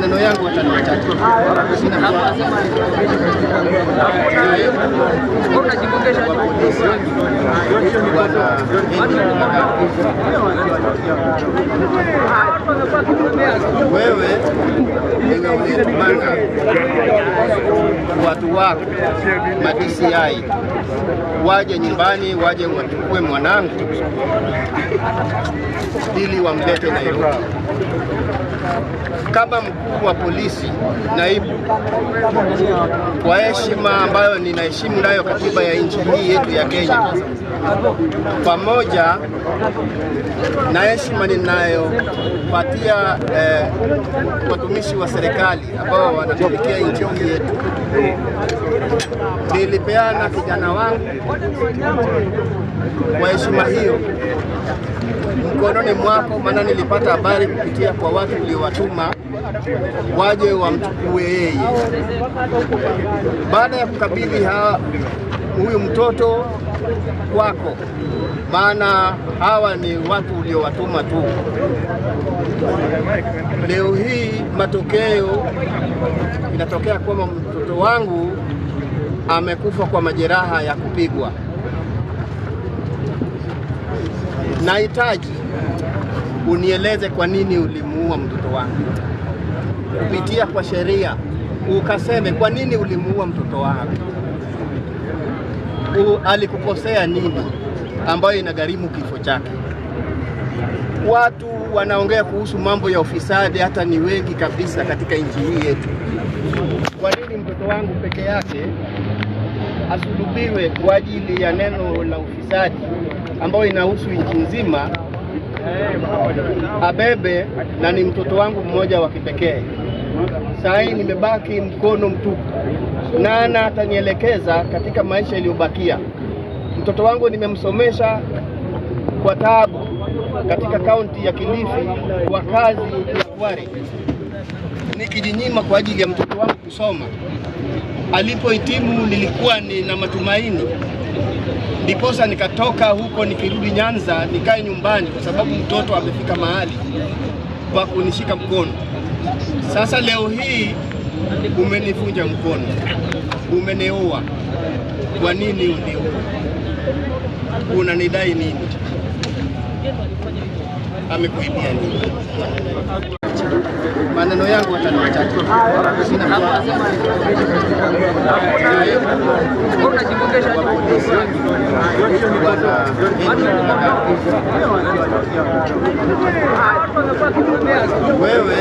maneno yangu wataniachaje? Wewe ningetumana watu wako DCI waje nyumbani, waje wachukue mwanangu ili wamlete Nairobi. Kama mkuu wa polisi naibu, kwa heshima ambayo ninaheshimu nayo katiba ya nchi hii yetu ya Kenya, pamoja na heshima ninayopatia watumishi wa serikali ambao wanatumikia nchi hii yetu, nilipeana kijana wangu kwa heshima hiyo mkononi mwako, maana nilipata habari kupitia kwa watu uliowatuma waje wamchukue yeye. Baada ya kukabidhi huyu mtoto kwako, maana hawa ni watu uliowatuma tu, leo hii matokeo inatokea kwamba mtoto wangu amekufa kwa majeraha ya kupigwa. Nahitaji unieleze kwa nini ulimuua mtoto wangu, kupitia kwa sheria ukaseme kwa nini ulimuua mtoto wangu. Alikukosea nini ambayo inagharimu kifo chake? Watu wanaongea kuhusu mambo ya ufisadi, hata ni wengi kabisa katika nchi hii yetu. Kwa nini mtoto wangu peke yake asulubiwe kwa ajili ya neno la ufisadi ambayo inahusu nchi nzima, abebe na ni mtoto wangu mmoja wa kipekee? Saa hii nimebaki mkono mtupu, na atanielekeza katika maisha yaliyobakia. Mtoto wangu nimemsomesha kwa taabu katika kaunti ya Kilifi kwa kazi ya Kware, nikijinyima kwa ajili ya mtoto wangu kusoma. Alipohitimu nilikuwa nina matumaini, ndiposa nikatoka huko nikirudi Nyanza nikae nyumbani, kwa sababu mtoto amefika mahali kwa kunishika mkono. Sasa leo hii umenifunja mkono, umeniua. Kwa nini uniue? Unanidai nini? Amekuibia nini? Maneno yangu wataniachaje? Wewe